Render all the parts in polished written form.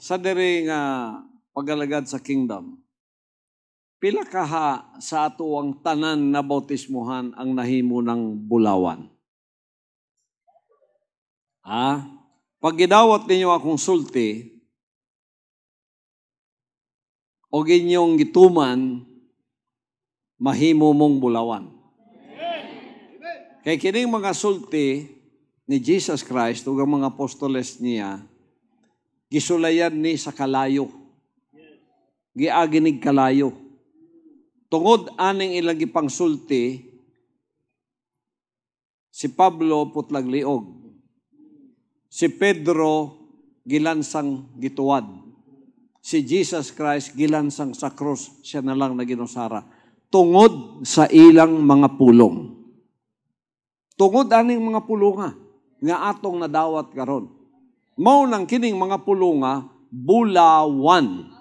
sa diri nga pagalagad sa kingdom, pila kaha sa ato ang tanan na bautismuhan ang nahimo ng bulawan? Pag gidawat ninyo akong sulti, o inyong gituman, mahimo mong bulawan. Kaya kining mga sulti ni Jesus Christ, ug ang mga apostoles niya, gisulayan ni sa kalayo. Giaginig kalayo. Tungod aning ilang gipangsulti, si Pablo putlag liog. Si Pedro gilansang gituwad. Si Jesus Christ gilansang sa krus, siya na lang na ginusara. Tungod sa ilang mga pulong. Tungod aning mga pulunga nga atong nadawat karon. Mao nang kining mga pulunga bulawan.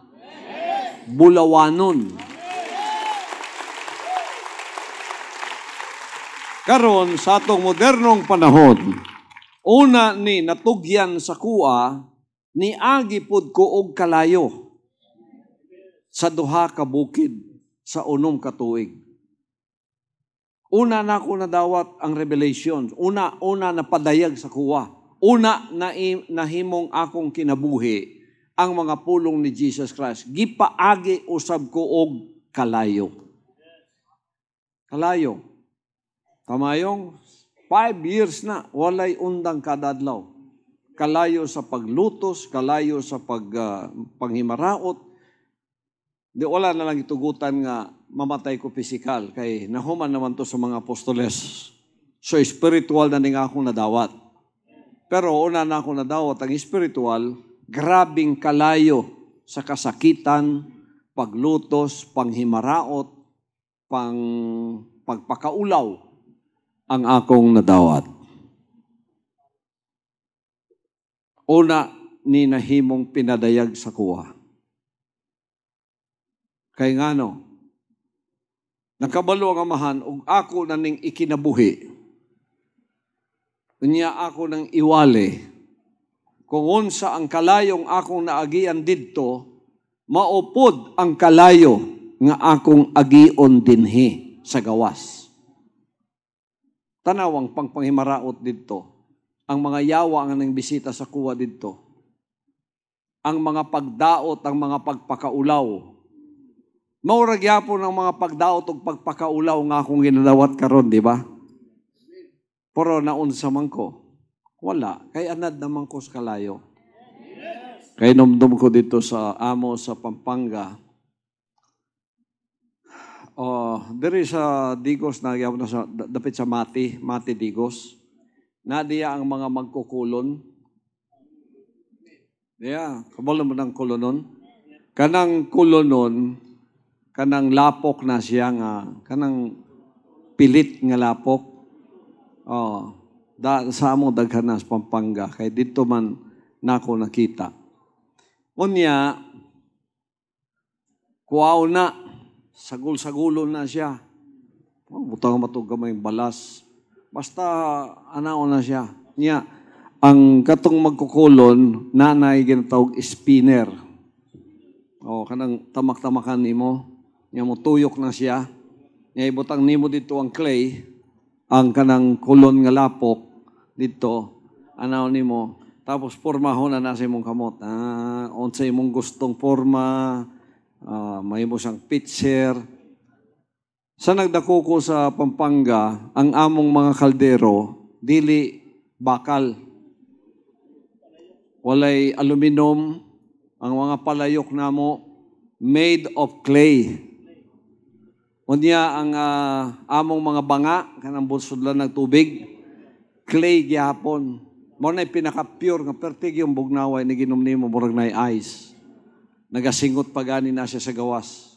Bulawanon. Karon sa atong modernong panahon, una ni natugyan sa kuha ni agi pud ko og kalayo sa duha ka bukid sa 6 ka tuig. Una na ako nadawat ang revelation. Una napadayag sa kuha. Una nahimong akong kinabuhi ang mga pulong ni Jesus Christ. Gipaagi usab ko og kalayo. Kalayo. Kamayong 5 years na walay undang kada adlaw. Kalayo sa paglutos, kalayo sa panghimaraot. Di wala na lang itugutan nga mamatay ko pisikal kay nahuman naman to sa mga apostoles. So spiritual na ning akong nadawat. Pero una na akong nadawat ang spiritual, grabing kalayo sa kasakitan, paglutos, panghimaraot, pagpakaulaw ang akong nadawat. Una ni nahimong pinadayag sa kuha. Kay ngano, nakabalo ang amahan, ug ako na ning ikinabuhi. Unya ako nang iwali. Kung unsa ang kalayong akong naagian didto, maupod ang kalayo nga akong agion dinhi sa gawas. Tanawang pangpanghimaraot didto. Ang mga yawa nga nang bisita sa kuwa didto. Ang mga pagdaot, ang mga pagpakaulaw. Maurag yapon ang mga pagdaot ug pagpakaulaw nga akong ginadawat karon, di ba? Pero naunsa man ko, wala. Kay anad naman ko sa kalayo. Kay numdum ko dito sa amo sa Pampanga. Diri sa Digos, dapit sa Mati Digos. Nadiya ang mga magkukulon. Kabalo mo ng kulonon. Kanang kulonon, kanang lapok na siya nga, kanang pilit nga lapok. Sa among daghan sa Pampanga, kay dito man nako nakita. Unya, kuwaw na, sagul-sagulo na siya. Butang matug gamay balas. Basta anaw na siya. Nya, ang katong magkukulon, nanay ginatawag spinner. Kanang tamak-tamakan nimo. Nya mo tuyok na siya. Nya ibutang nimo dito ang clay, ang kanang kulon nga lapok dito, anaw nimo. Tapos pormahon na sa imong kamot. Unsa imong gustong porma, may mo siyang pitcher. Sa nagdako ko sa Pampanga, ang among mga kaldero, dili bakal. Walay aluminum, ang mga palayok namo, made of clay. Unya ang among mga banga, kanang bulsudlan ng tubig, clay gyapon. Mo na pinaka-pure nga pertig yung bugnaway ni ginom nimo murag na ice. Nagasingot pa gani na siya sa gawas.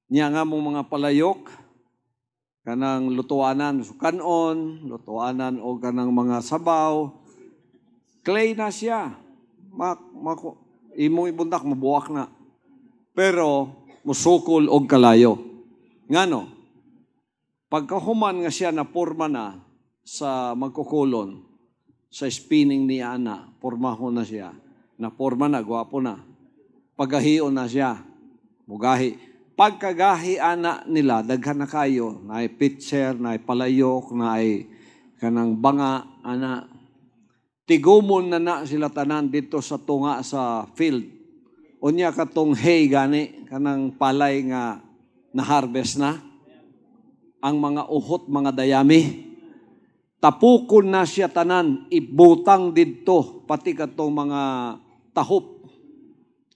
Niya nga mong mga palayok, kanang lutuanan, kanon, lutuanan o kanang mga sabaw, clay na siya. Imong ibundak, mabuwak na. Pero, musukol og kalayo. Ngano, pagkahuman nga siya na porma na sa magkukulon, sa spinning ni Ana, pormahon na siya. Na forma na, gwapo na. Pagahion na siya. Mugahi. Pagkagahi ana nila, daghan na kayo, na ay pitcher, na ay palayok, na ay kanang banga, ana. Tigumon na sila tanan dito sa tunga sa field. Unya katong hay gani, kanang palay nga na-harvest na. Ang mga uhot, mga dayami. Tapukon na siya tanan, ibutang dito, pati katong mga tahop.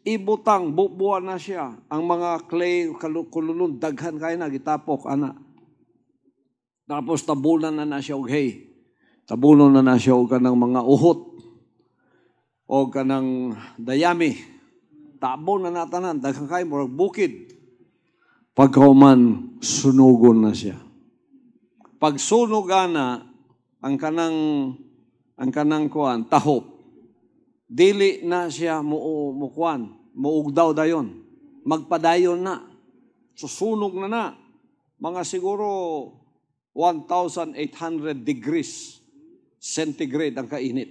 Ibutang, bubuan na siya. Ang mga clay, kululun, daghan kayo na, gitapok, ana. Tapos tabunan na siya og hay. Tabunan na siya og kanang mga uhot. O kanang dayami. Tabon na natanan, daghan kayo, murag bukid. Pagkauman, sunugon na siya. Pag sunog ana, ang kanang kuan, tahop, dili na siya mukuan, muugdaw dayon. Magpadayon na. Susunog na. Mga siguro 1,800 degrees centigrade ang kainit.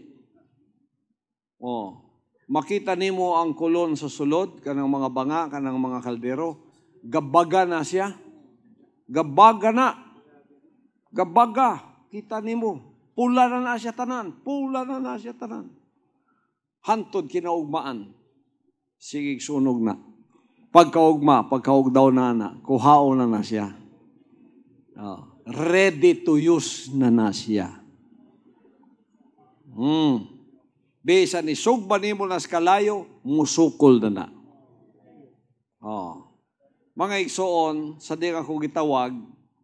Makita nimo ang kulon sa sulod, kanang mga banga, kanang mga kaldero. Gabaga na siya. Gabaga na. Gabaga. Kita nimo. Pula na siya tanan. Pula na siya tanan. Hantod kinaugmaan. Sige, sunog na. Pagkaugdaw na, kuhao na siya. Ready to use na siya. Bisa ni sugba nimo na sa kalayo, musukol na. Mga igsoon, sa di ako gitawag,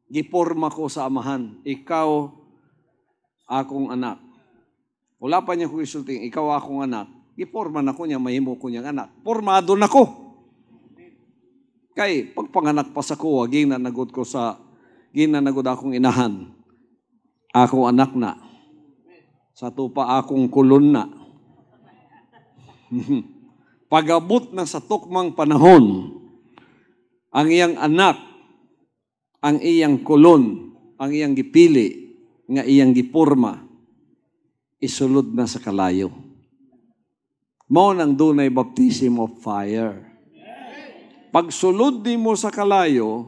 giporma ko sa amahan. Ikaw, akong anak. Wala pa niya kong isulting, ikaw akong anak. Giporma na ko niya, mahimo ko niyang anak. Pormado na ko. Kay, pagpanganak pa sa kuwa, ginanagod akong inahan. Akong anak na. Sa tupa akong kulon na. Pagabot na sa tukmang panahon, ang iyang anak, ang iyang kulon, ang iyang gipili, nga iyang giporma, isulod na sa kalayo. Mao nang dunay baptism of fire. Pag sulod di mo sa kalayo,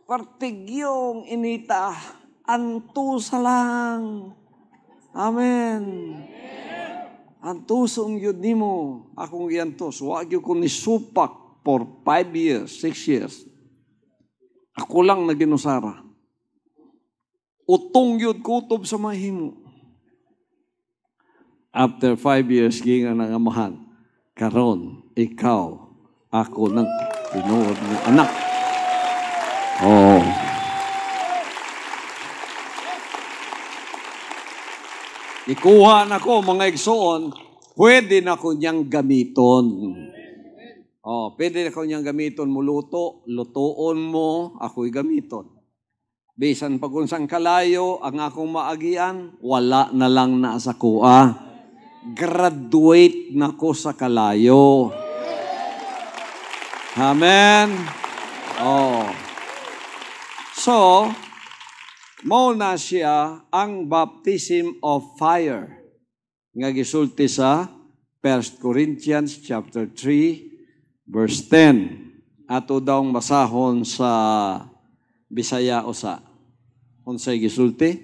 partigyong inita, antusa lang. Amen. Antusong yun ni mo, akong iyantos. Wag yun ko ni supak for 5 years, 6 years. Ako lang na ginusara. Utong yun kutob sa mahimo. After 5 years, ginga ng amahan, karon, ikaw, ako ng tinuod ng anak. Ikuha na ko, mga igsoon, pwede na ko niyang gamiton. Pwede na ko niyang gamiton mo lutoon mo, ako'y gamiton. Bisan pagunsang kalayo, ang akong maagian, wala na lang na sa kuha. Graduate na ko sa kalayo. Amen? So, mao na siya ang baptism of fire. Nga gisulti sa 1 Corinthians chapter 3, verse 10. Ato daw masahon sa Bisaya usa. Unsay gisulti?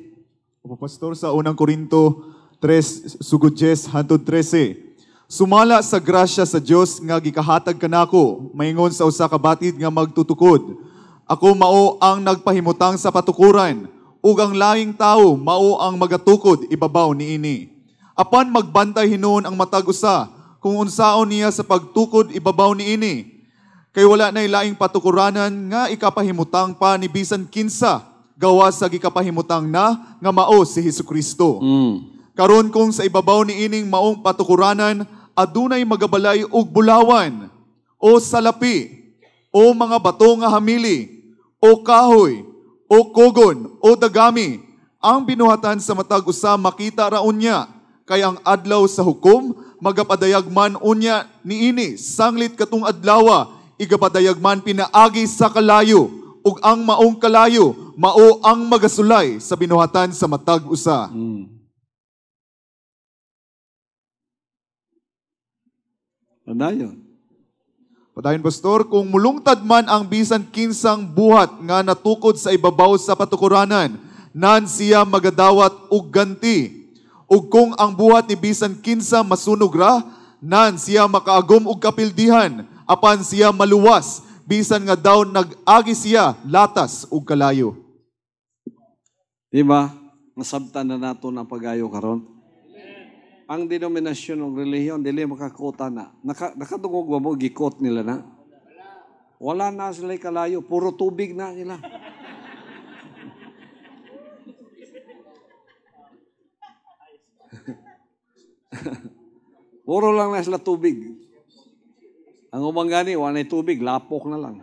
Pastor, sa unang Korinto 3, sugod 10 hangtod 13. Sumala sa grasya sa Dios nga gikahatag kanako, maingon sa usa ka batid nga magtutukod. Ako mao ang nagpahimutang sa patukuran, ug ang laing tawo mao ang magatukod ibabaw niini. Apan magbantay hinuon ang matag usa, kung unsaon niya sa pagtukod ibabaw niini. Kay wala na'y laing patukuranan nga ikapahimutang pa ni bisan kinsa gawas sa gikapahimutang na nga mao si Hesukristo. Karon kung sa ibabaw niining maong patukuranan adunay magabalay og bulawan o salapi o mga bato nga hamili o kahoy o kogon o dagami, ang binuhatan sa matag usa makita raon niya, kay ang adlaw sa hukom magapadayagman unya niini sanglit katong adlawa igapadayagman pinaagi sa kalayo, ug ang maong kalayo mao ang magasulay sa binuhatan sa matag usa. Padayon. Padayon, Pastor, kung mulungtad man ang bisan kinsang buhat nga natukod sa ibabaw sa patukuranan, nan siya magadawat og ganti. Ug kung ang buhat ni bisan kinsa masunog ra, nan siya makaagom og kapildihan, apan siya maluwas, bisan nga daw nag-agi siya latas ug kalayo. Diba? Nasabtan na nato ng pagayo karon. Ang denominasyon ng relihiyon, dili makakuta na. Nakadungog ba mo, gikot nila na? Wala na sila kalayo, puro tubig na sila. Puro lang na sila tubig. Ang umanggani, wala na tubig, lapok na lang.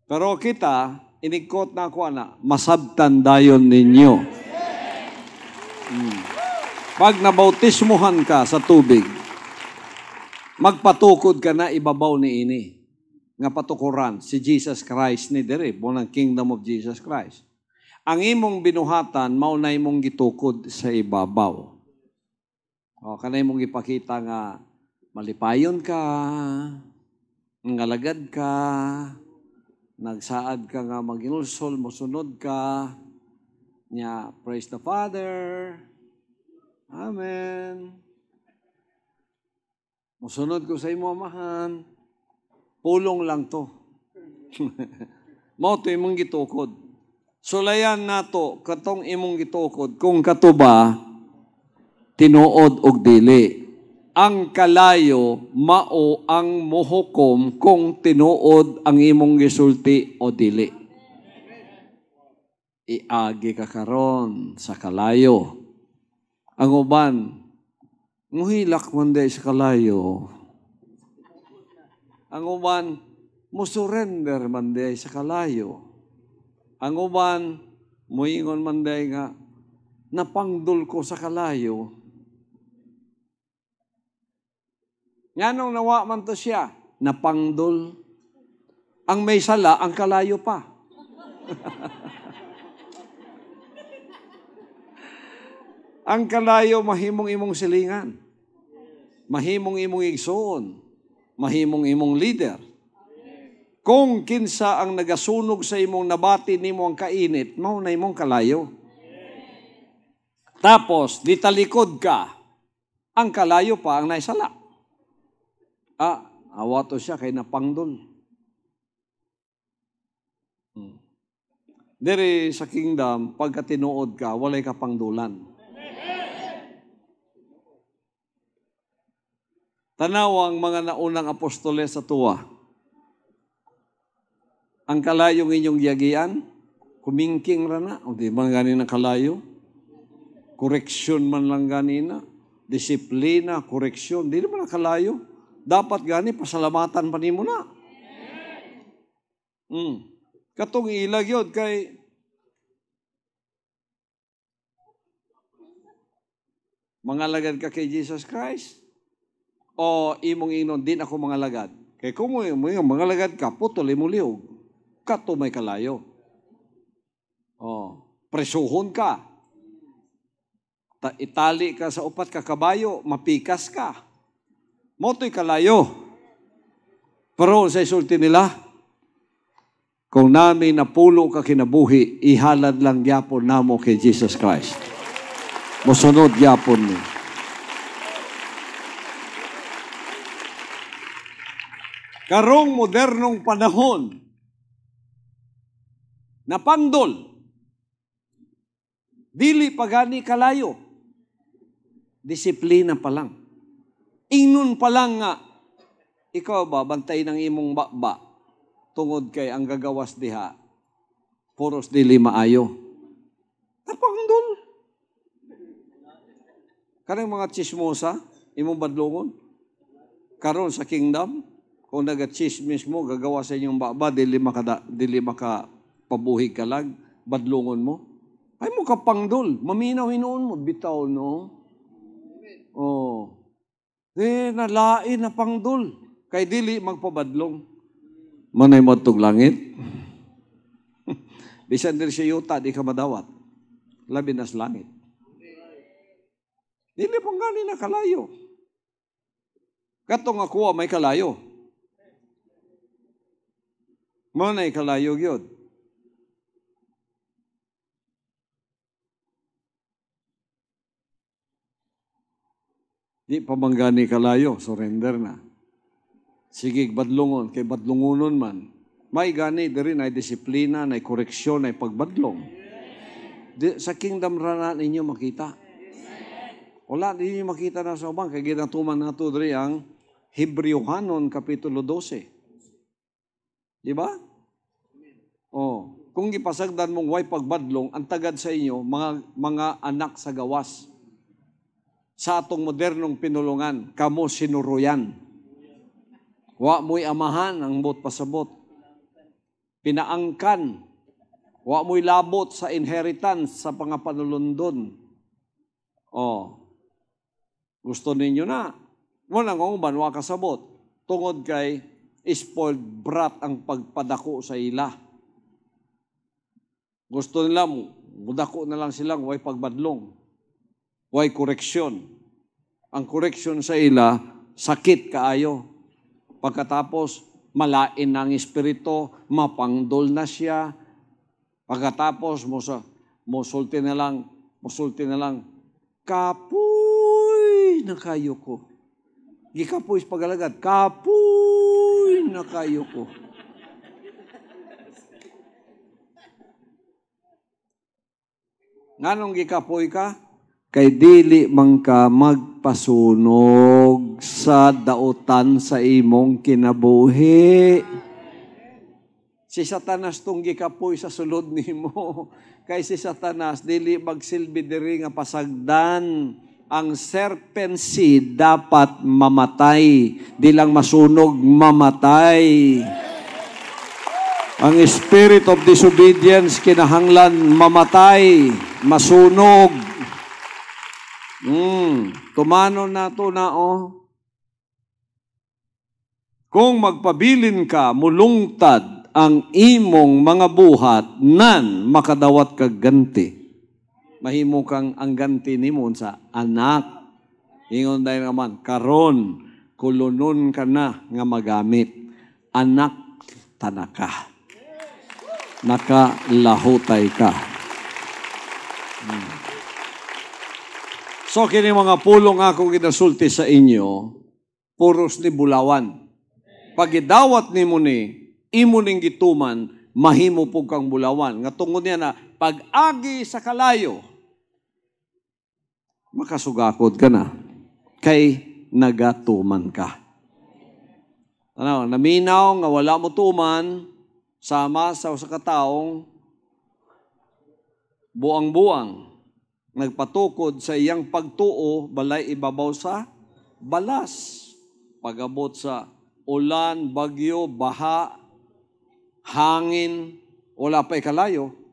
Pero kita, inikot na ako na, masabtan dayon ninyo. Pag nabautismuhan ka sa tubig, magpatukod ka na ibabaw ni ini. Nga patukuran, si Jesus Christ ni dere, ng kingdom of Jesus Christ. Ang imong binuhatan, maunay mong gitukod sa ibabaw. O, kanay mong ipakita nga, malipayon ka, ngalagad ka, nagsaad ka nga maginulsol, musunod ka, niya, praise the Father, Amen. Musunod ko sa imo, amahan. Pulong lang to. Mao to imong gitukod. Sulayan nato katong imong gitukod kung katuba tinuod og dili. Ang kalayo mao ang mohukom kung tinuod ang imong gisulti o dili. Iagi ka karon sa kalayo. Ang uban, muhilak man day sa kalayo. Ang uban, musurrender man day sa kalayo. Ang uban, muingon man day nga, napangdul ko sa kalayo. Nganong nawa man to siya, napangdul. Ang may sala, ang kalayo pa. Ang kalayo, mahimong imong silingan. Mahimong imong igsoon. Mahimong imong leader. Kung kinsa ang nagasunog sa imong nabati nimo ang kainit, mao na imong kalayo. Tapos, ditalikod ka, ang kalayo pa ang naisala. Awa to siya kay napangdol. Dere sa kingdom, pagka tinuod ka, walay ka pangdulan. Tanawang mga naunang apostoles sa tuwa. Ang kalayong inyong yagian, kumingking rana, o di man ganina kalayo. Koreksyon man lang ganina. Disiplina, koreksyon, di naman kalayo. Dapat gani, pasalamatan pa nimo na. Katong ilag yun kay mangalagad ka kay Jesus Christ. O imong inon, din ako mga lagad. Kaya kung mo mga lagad ka, putol mo liog. Kato may kalayo. O, presuhon ka. Itali ka sa upat ka kabayo, mapikas ka. Moto'y kalayo. Pero sa isulti nila, kung namin napulo ka kinabuhi, ihalad lang gyapon namo kay Jesus Christ. Musunod gyapon ni. Karong modernong panahon, napandol, dili pagani kalayo, disiplina pa lang. Ingnon pa lang nga, ikaw ba, bantay ng imong bakba, tungod kay ang gagawas diha, puros dili maayo. Napandol. Kanang mga chismosa, imong badlongon, karon sa kingdom, kung naga-chismis mo, gagawa sa inyong bakba, dili makapabuhig ka lang, badlungon mo. Ay mo kapangdol, maminaw hinuon mo, bitaw no. Oh. Nalain na pangdol, kay dili magpabadlong. Manay mo tug langit. Bisan din siya yuta, di ka madawat. Labi nas langit. Dili pang gani na kalayo. Katong ako may kalayo. Mo na kalayo gyud. Di pa man gani kalayo, surrender na. Sige, badlongon, kay badlongonon man. May gani, diri na disiplina, na koreksyon, na pagbadlong. Sa kingdom ra na ninyo makita. Wala ninyo makita na sa ubang, kay ginatuman na ito diri ang Hebrewhanon, Kapitulo 12. Di ba? Oh, kung gipasagdan mong way pagbadlong, ang tagad sa inyo, mga anak sa gawas. Sa atong modernong pinulungan, kamo sinuruyan. Wa mo'y amahan ang bot pasabot. Pinaangkan. Wa mo'y labot sa inheritance sa pangapanulundon. Oh. Gusto ninyo na. Muna ng uban, wa kasabot. Tungod kay spoiled brat ang pagpadako sa ila. Gusto nila, mudako na lang silang way pagbadlong. Way koreksyon. Ang koreksyon sa ila, sakit kaayo. Pagkatapos, malain ng espiritu, mapangdol na siya. Pagkatapos, musulti na lang, kapoy na kayo ko. Gikapoy sa pagalagad, kapoy na kayo ko. Nganong gikapoy ka? Kay dili man ka magpasunog sa dautan sa imong kinabuhi. Si Satanas tong gikapoy sa sulod nimo. Kay si Satanas dili magsilbi diri nga pasagdan. Ang serpent seed dapat mamatay, di lang masunog, mamatay. Ang spirit of disobedience kinahanglan mamatay, masunog. Tumanon na to na Kung magpabilin ka, mulungtad ang imong mga buhat, nan makadawat kag ganti. Mahimo kang ang ganti nimo sa anak. Ingon dahil naman, karon kulunon ka na nga magamit. Anak tanaka. Nakalahutay ka. So, kini mga pulong akong ginasulti sa inyo, puros ni bulawan. Pag idawat ni mo ni, imo ning gituman, mahimo po kang bulawan. Nga tungod niya na, pag-agi sa kalayo, makasugakod ka na, kay nagatuman ka. Ano, naminaw nga wala mo tuman, sama sa kataong, buang-buang, nagpatukod sa iyang pagtuo, balay ibabaw sa balas. Pag-abot sa ulan, bagyo, baha, hangin, wala pa'y kalayo.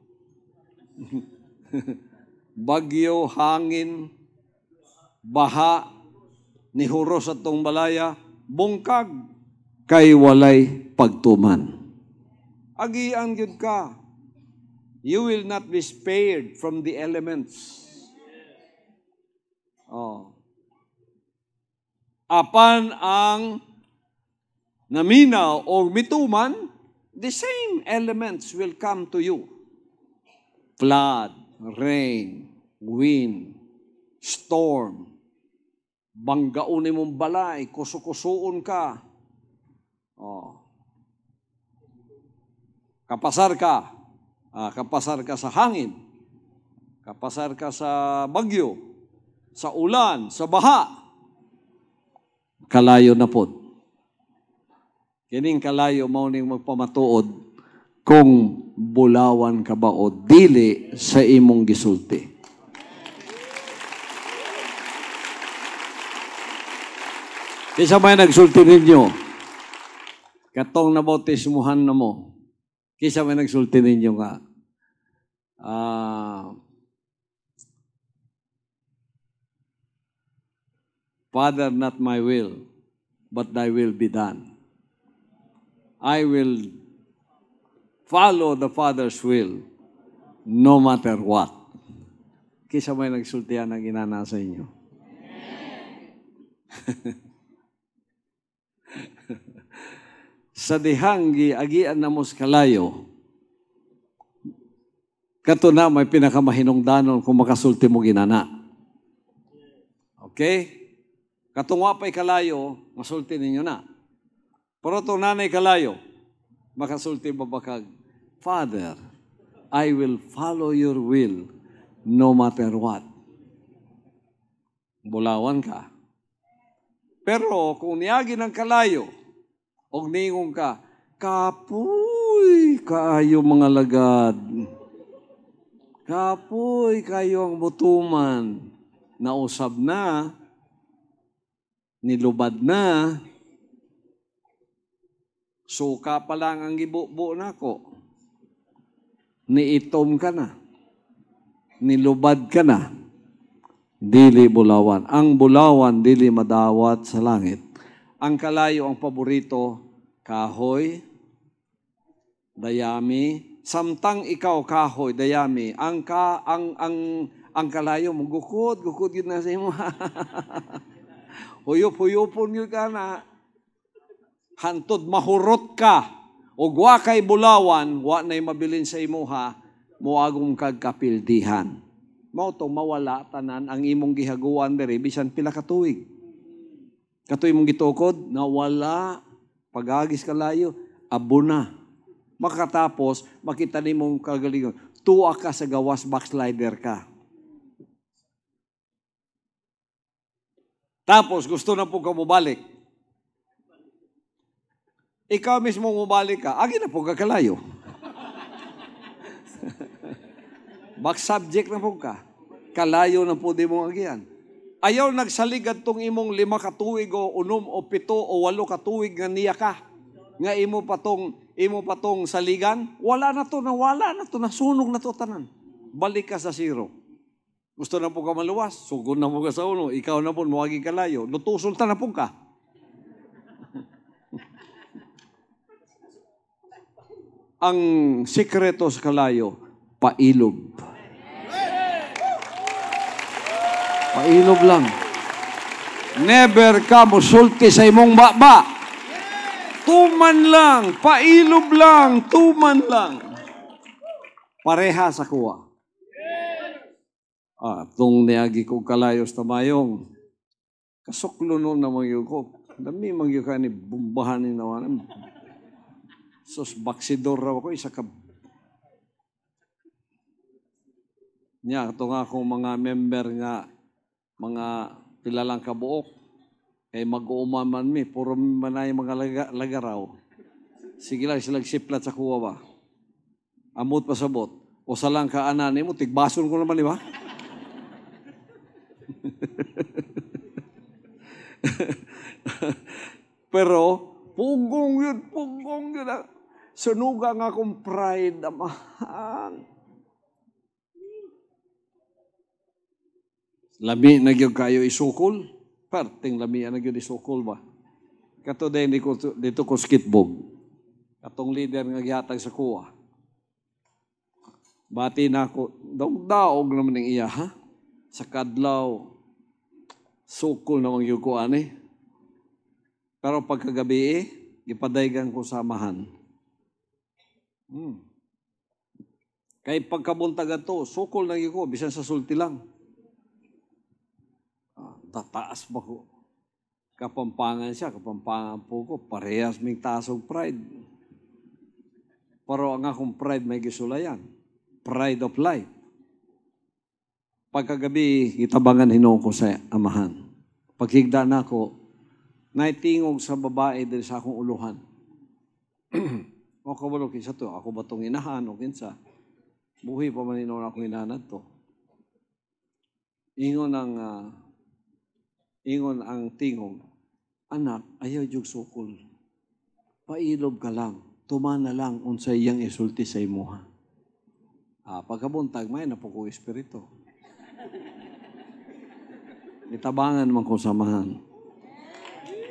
Bagyo, hangin, baha, nihuros at tong balaya, bungkag, kay walay pagtuman. Agian yun ka. You will not be spared from the elements. Apan ang naminaw o mituman, the same elements will come to you. Flood, rain, wind, storm, banggaon mong balay, kusukusuon ka. Kapasar ka sa hangin, kapasar ka sa bagyo, sa ulan, sa baha, kalayo na po. Kining kalayo mao ning magpamatuod kung bulawan ka ba o dili sa imong gisulti. Kisa may nagsulti ninyo, katong nabautismuhan na mo, kisa may nagsulti ninyo nga, Father, not my will, but thy will be done. I will follow the Father's will, no matter what. Kisa may nagsultihan ng inana sa inyo. Sa dihanggi, agian na mos kalayo, kato na may pinakamahinungdanon kung makasulti mo ginana. Okay? Katong wapay kalayo, masulti ninyo na. Pero itong nanay kalayo, makasulti babakag, Father, I will follow your will no matter what. Bulawan ka. Pero kung niyagi ng kalayo, og ningon ka, kapoy kayo mga lagad. Kapoy kayo ang butuman. Nausab na, nilubad na, suka pa lang ang gibubo na ko. Niitom ka na. Nilubad ka na. Dili bulawan. Ang bulawan, dili madawat sa langit. Ang kalayo, ang paborito, kahoy, dayami. Samtang ikaw kahoy, dayami, ang kalayo mo gukod yun na sa imo. Huyop-huyopon yun ka na. Hantod mahurot ka. O wa kay bulawan, wa na'y mabilin sa imo ha, muagong kagkapildihan. Mao to mawala tanan ang imong gihaguan diri bisan pila ka tuig. Katuig mong gitukod, nawala, pagagis kalayo, abo na. Makatapos, makita ni mong kagalingon, tuwa ka sa gawas, backslider ka. Tapos, gusto na po ka mubalik. Ikaw mismo mubalik ka, agi na po kakalayo. Back subject na po ka. Kalayo na po di mo agian. Ayaw nagsaligad tong imong 5 katuig o 6 o 7 o 8 katuig nga niya ka. Nga imo pa tong saligan, wala na to, nasunog na to tanan. Balik ka sa zero. Gusto na po ka maluwas, sugod na po ka sa uno, ikaw na po, muwagi kalayo, lutusol ta na po ka. Ang sikreto sa kalayo, pailob. Pailob lang. Never ka musulti sa imong baba. Tuman lang, pailob lang, tuman lang. Pareha sa kuwa. Itong niagi kong kalayos na mayong, kasuklo nun na mga ko. Dami mga ka ni bumbahan ni nawanan. Sos, baksidor raw ako, isa ka. Nya, ito nga akong mga member nga, mga pilalang kabuok. Kay mag-uumaman mi, puro manay mga lagaraw. Sige lang, silang siplat sa kuwa ba? Amot pasabot. O salang kaanan mo, tigbason ko naman, di ba? Pero, pugong yun. Sunuga nga akong pride, amahan. Lami na gyud kayo isukol. Parting lami na gyud isukol ba. Kato din dito ko skitbog. Katong leader nga gihatag sa kuwa. Bati na ako, daog naman ng iya ha. Sa kadlaw, sukol naman gyud ko ani. Pero pagkagabi ipadaygan ko samahan. Kay pagkabuntag ato, sukol na gyud ko bisan sa sulti lang. Tataas ba ko? Kapampangan siya, kapampangan po ko, parehas may tasong pride. Pero ang akong pride may gisulayan. Pride of life. Pagkagabi, itabangan hinuon ko sa amahan. Paghigda na ako, naitingog sa babae dahil sa akong uluhan. O kabalo, kinsa to? Ako ba itong inahan o kinsa? Buhi pa man hinuon akong inahan to. Ingon ang tingog, anak, ayaw yung sukol. Pailob ka lang. Tumana lang unsay iyang isulti sa imuha. Pagkabuntag, may na po ko espiritu. Itabangan man ko samahan.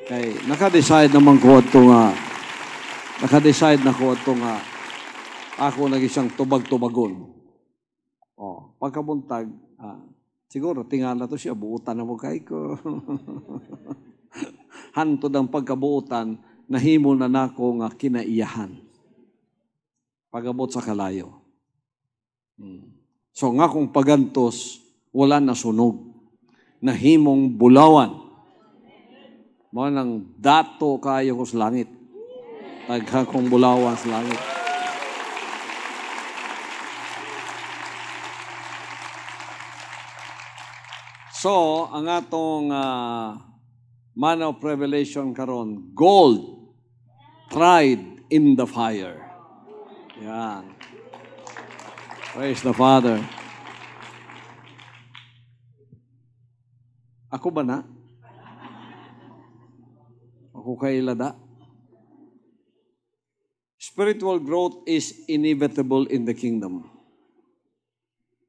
Kay, naka-decide naman ko ito nga, ako nag-isang tubag-tubagon. Pagkabuntag, siguro, tingala to siya, buutan na mo kay ko. hantod ang pagkabuutan, nahimo na nako nga kinaiyahan. Pagabot sa kalayo. So nga kung pagantos, wala na sunog. Nahimong bulawan. Mo nang dato kayo ko sa langit. Tagha kong bulawan sa langit. So, ang atong man of revelation karon, gold tried in the fire. Yan. Praise the Father. Ako ba na? Ako kay Lada? Spiritual growth is inevitable in the kingdom.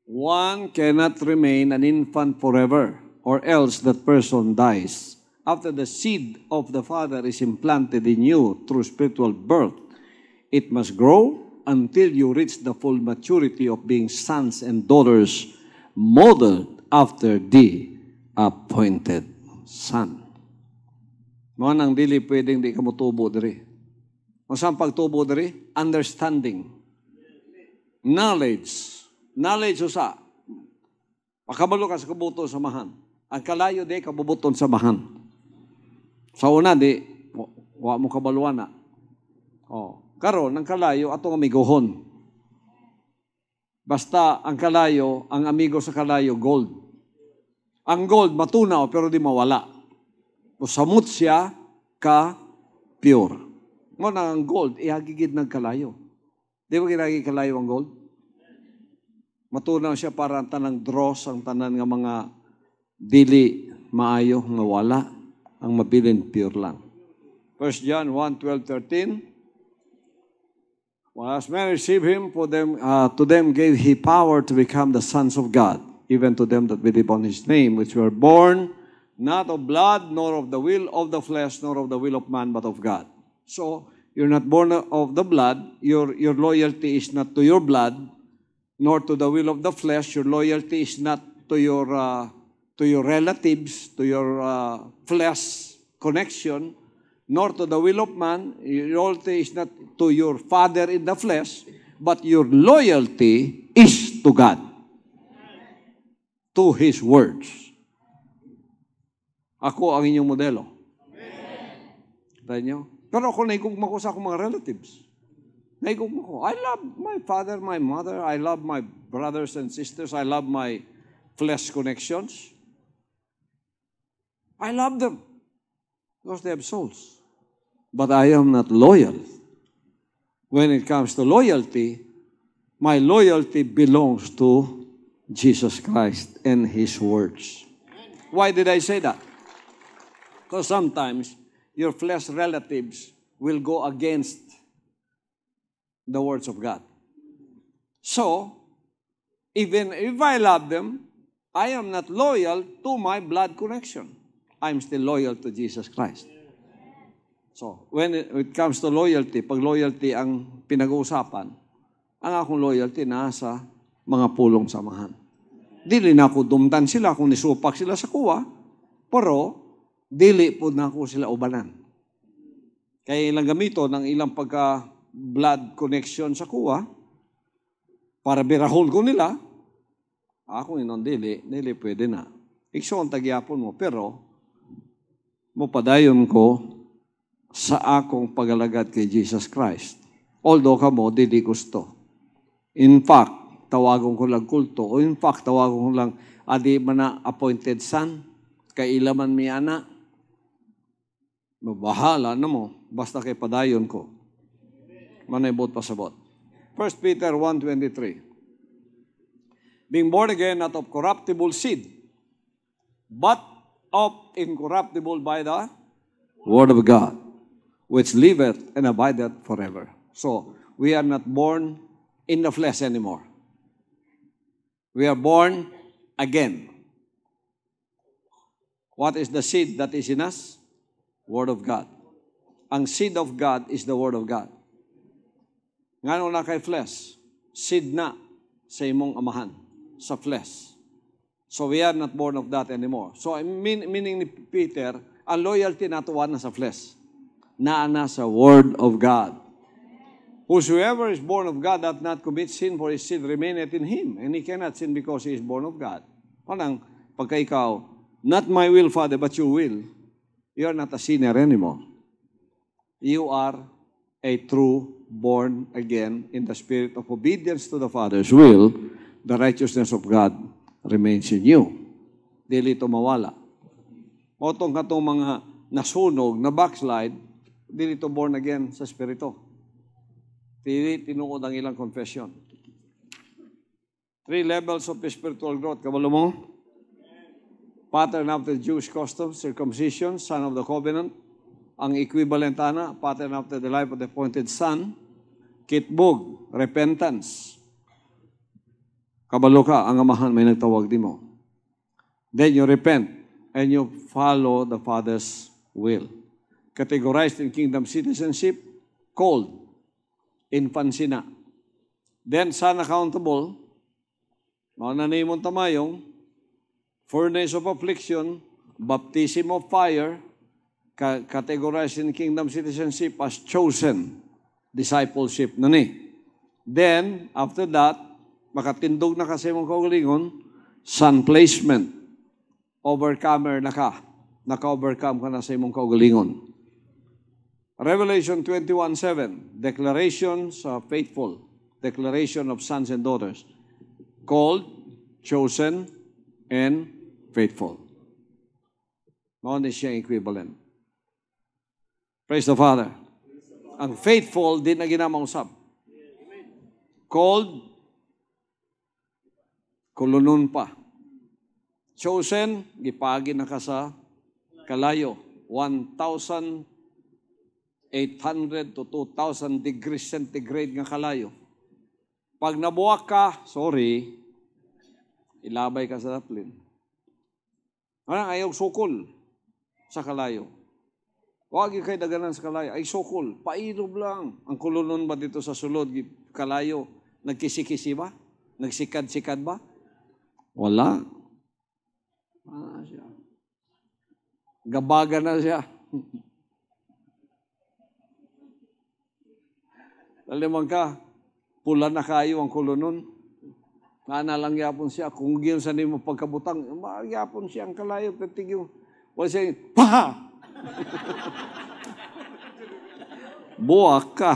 One cannot remain an infant forever, or else that person dies. After the seed of the Father is implanted in you through spiritual birth, it must grow until you reach the full maturity of being sons and daughters modeled after the appointed Son. Mga nang dili pwedeng di ka motubo diri. Ang saan pagtubo diri? Understanding. Knowledge. Knowledge usa. Pakabalo ka sa kabuto sa mahan. Ang kalayo di kabubuton sa mahan. Sa una di, wa mo kabaluan na. Karon ang kalayo atong amiguhon. Basta ang kalayo, ang amigo sa kalayo, gold. Ang gold matunaw pero di mawala. O samot siya ka pure. Mo na ang gold, ihagigid ng kalayo. Di ba ginagig kalayo ang gold? Matunaw siya para ang tanang dross, ang tanan nga mga dili maayo, mawala, ang mabilin pure lang. 1 John 1:12-13. Well, as men receive him, to them gave he power to become the sons of God, even to them that believe on his name, which were born not of blood, nor of the will of the flesh, nor of the will of man, but of God. So, you're not born of the blood. Your loyalty is not to your blood, nor to the will of the flesh. Your loyalty is not to your relatives, to your flesh connection, nor to the will of man. Your loyalty is not to your father in the flesh, but your loyalty is to God, to His words. Ako ang inyong modelo. Tayo nyo? Pero ako naigugma ko sa akong mga relatives. Naigugma ko. I love my father, my mother. I love my brothers and sisters. I love my flesh connections. I love them because they have souls. But I am not loyal. When it comes to loyalty, my loyalty belongs to Jesus Christ and His words. Why did I say that? Because sometimes your flesh relatives will go against the words of God. So, even if I love them, I am not loyal to my blood connection. I'm still loyal to Jesus Christ. So, when it comes to loyalty, pag loyalty ang pinag-uusapan, ang akong loyalty nasa mga pulong samahan. Dili na ako dumdan sila kung nisupak sila sa kuwa, pero dili po na ako sila ubanan. Kaya ilang gamito ng ilang pagka-blood connection sa kuwa, para birahol ko nila, ako inon dili pwede na. Ikso ang tagyapon mo, pero mupadayon ko sa akong pagalagad kay Jesus Christ. Although kamo, dili gusto. In fact, tawagon ko lang kulto. O in fact, tawagon ko lang, adi man na appointed son, kay ilaman mi ana. Mabahala na mo, basta kay padayon ko. Manaybot pasabot. 1 Peter 1:23. Being born again, not of corruptible seed, but of incorruptible by the word of God, which liveth and abideth forever. So, we are not born in the flesh anymore. We are born again. What is the seed that is in us? Word of God. Ang seed of God is the Word of God. Ngano na kay flesh? Seed na sa imong amahan, sa flesh. So we are not born of that anymore. So meaning ni Peter, ang loyalty natuwa na sa flesh. Naana sa Word of God. Whosoever is born of God doth not commit sin, for his sin remaineth in him, and he cannot sin because he is born of God. Parang, pagka ikaw, not my will, Father, but your will, you are not a sinner anymore. You are a true born again in the spirit of obedience to the Father's will. The righteousness of God remains in you. Dili ito mawala. Motong katong mga nasunog, na backslide, dili ito born again sa spirito. Tinuod ang ilang confession. 3 levels of spiritual growth. Kabalo mo? Pattern after Jewish customs, circumcision, son of the covenant. Ang equivalent ana, pattern after the life of the appointed son. Kitbog, repentance. Kabalo ka, ang amahan may nagtawag di mo. Then you repent and you follow the Father's will. Categorized in kingdom citizenship, called. Infancy na. Then, son accountable, maunanimon tamayong, furnace of affliction, baptism of fire, categorized in kingdom citizenship as chosen, discipleship na ni. Then, after that, makatindog na kasi mong kaugalingon, son placement, overcomer na ka, naka-overcome ka na sa imong kaugalingon. Revelation 21:7, declarations of faithful, declaration of sons and daughters, called, chosen, and faithful. Noon is siyang equivalent. Praise the Father. Ang faithful, di na ginamausap. Called, kulunon pa. Chosen, gipagi na ka sa kalayo. 1,800 to 2,000 degrees centigrade nga kalayo. Pag nabuwak ka, sorry, ilabay ka sa daplin. Anong ayaw sukol sa kalayo. Huwag yung kayo daganan sa kalayo. Ay sukol, pailob lang. Ang kulunon ba dito sa sulod, kalayo, nagkisi-kisi ba? Nagsikad-sikad ba? Wala. Siya. Gabaga na siya. Alam ka, pula na kayo ang kulunon. Naana lang yapon siya. Kung giyon sa nimo pagkabutang, magyapon siya ang kalayo. Katigyo. Wala siya, paha! Buwak ka.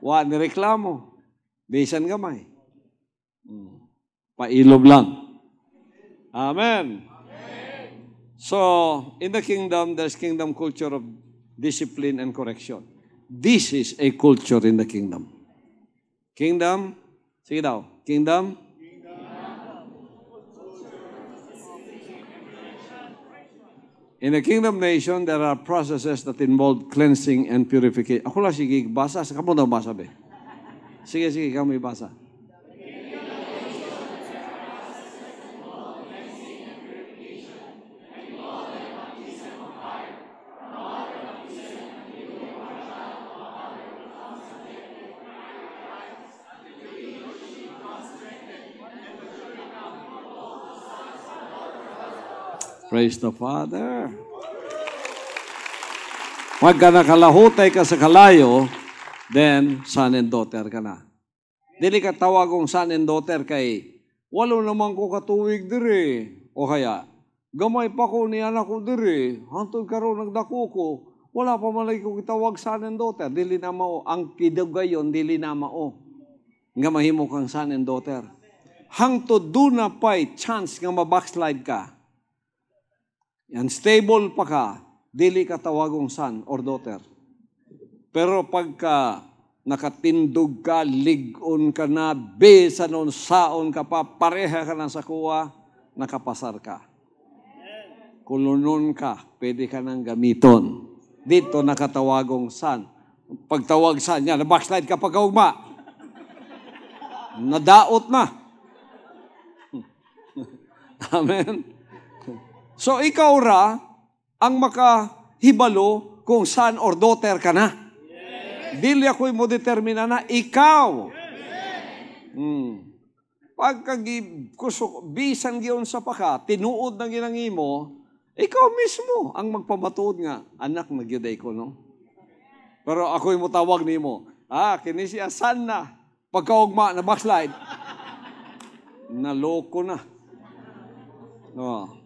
Wa, nireklamo. Bisan gamay. Pailob lang. Amen. So, in the kingdom, there's kingdom culture of discipline and correction. This is a culture in the kingdom. Kingdom, sige daw, kingdom. In the kingdom nation, there are processes that involve cleansing and purification. Ako lang sige, basa. Kamu daw basa, be? Sige, kami basa. Praise the Father. Pagka nakalahutay ka sa kalayo, then son and daughter ka na. Dili ka tawagong son and daughter kay, walo naman ko katuwig diri. O kaya, gamay pa ko ni anak ko diri. Hantod karon nagdako ko. Wala pa malay ko kitawag son and daughter. Dili na mao. Ang kidugayon, dili na mao. Nga mahimo kang son and daughter. Hangtod do na pa'y chance nga mabackslide ka. Unstable pa ka, dili ka tawagong son or daughter. Pero pagka nakatindog ka, ligon ka na, besanon, saon ka pa, pareha ka na sa kuwa, nakapasar ka. Kulunon ka, pwede ka nang gamiton. Dito nakatawagong son. Pagtawag son niya, na-backslide ka pagkaugma. Nadaot na. Amen. So ikaw ra ang makahibalo kung son or daughter ka na. Dili ako'y mo determina na, ikaw. Pagka bisan giyon sa paka, tinuod na ginangimo, Ikaw mismo ang magpamatuod nga, anak na gyuday ko, no? Pero ako'y mutawag nimo, kini siya san na, pagkaugma na backslide, naloko na. No.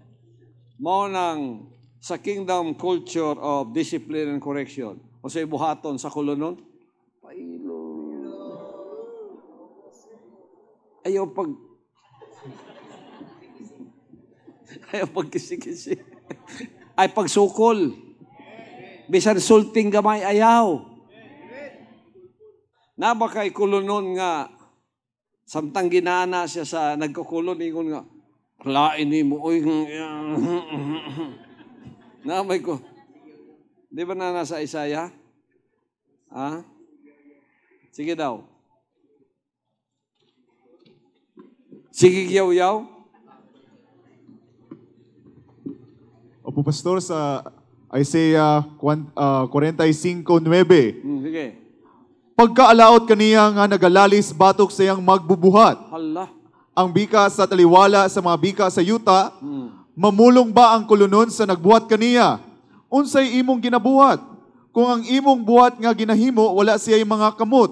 Mao nang sa kingdom culture of discipline and correction, o sa buhaton sa kolonon, pailo. Ayaw pagkisi-kisi. Ay pagsukol. Bisan sulting gamay ayaw. Naba kay kolonon nga, samtang ginana siya sa nagkukulon, ingon nga, lain ni mo, oy, namay ko. Di ba na nasa Isaiah? Sige daw. Sige, yaw-yaw. Opo, Pastor, sa Isaiah 45:9. Sige. Pagkaalaot kaniya nga nagalalis batok sa iyang magbubuhat. Hala. Ang bika sa taliwala sa mga bika sa yuta, mamulong ba ang kulunon sa nagbuhat kaniya? Unsay imong ginabuhat? Kung ang imong buhat nga ginahimo, wala siya'y mga kamot.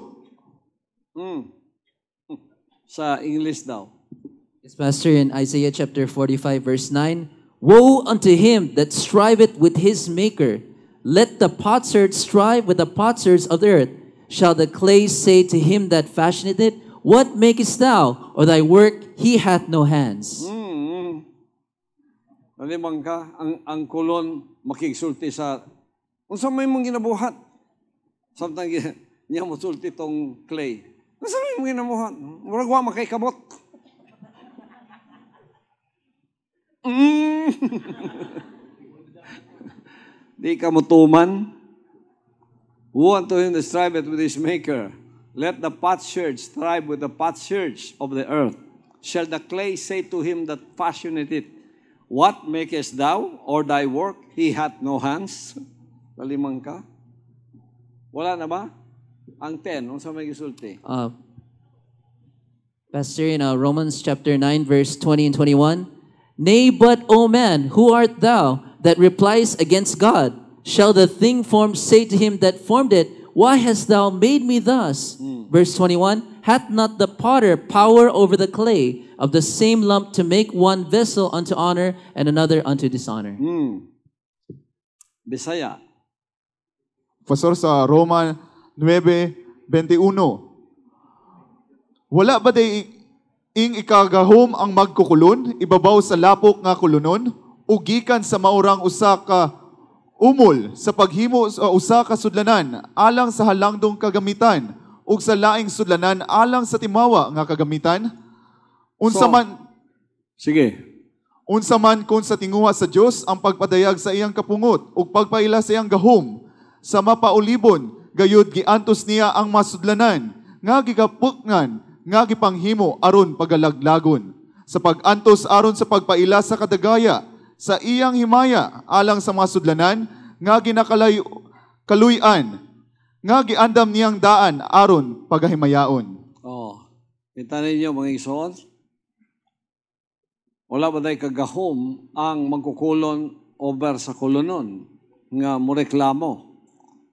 Sa English daw. Yes, Pastor, in Isaiah chapter 45, verse 9, Woe unto him that striveth with his maker. Let the potsherd strive with the potsherds of the earth. Shall the clay say to him that fashioneth it, What makest thou? Or thy work, he hath no hands. Nalimang ka, ang kulon makigsulti sa, unsa may mong ginabuhat? Samtang niya mo sulti tong clay. Unsa may mong ginabuhat? Murag wa makay kamot. Di ka mutuman. Who unto him that striveth with his maker? Let the potsherd strive with the potsherds of the earth. Shall the clay say to him that fashioneth it, What makest thou, or thy work? He hath no hands. Nalimang ka? Wala na ba? Ang 10, unsa may gisulti? Pastor, in Romans chapter 9, verse 20 and 21, Nay, but, O man, who art thou that replies against God? Shall the thing formed say to him that formed it, Why hast thou made me thus? Verse 21, Hath not the potter power over the clay of the same lump to make one vessel unto honor and another unto dishonor? Bisaya. Pastor, sa Roma 9:21, wala ba day ing ikagahom ang magkukulon, ibabaw sa lapok nga kulunon, ugikan sa maurang usa ka umol sa paghimo sa usa ka sudlanan alang sa halangdong kagamitan ug sa laing sudlanan alang sa timawa nga kagamitan. Unsa man kung sa tinguha sa Dios ang pagpadayag sa iyang kapungot ug pagpaila sa iyang gahom sa mapaulibon gayud giantos niya ang masudlanan nga gigapukngan nga gipanghimo aron pagalaglagon sa pagantos aron sa pagpaila sa kadagaya sa iyang himaya alang sa mga sudlanan nga ginakaluyan nga giandam niyang daan aron pagahimayaon. Kita ninyo mga igsoon? Wala ba day kagahom ang magkukulon over sa kolonon nga moreklamo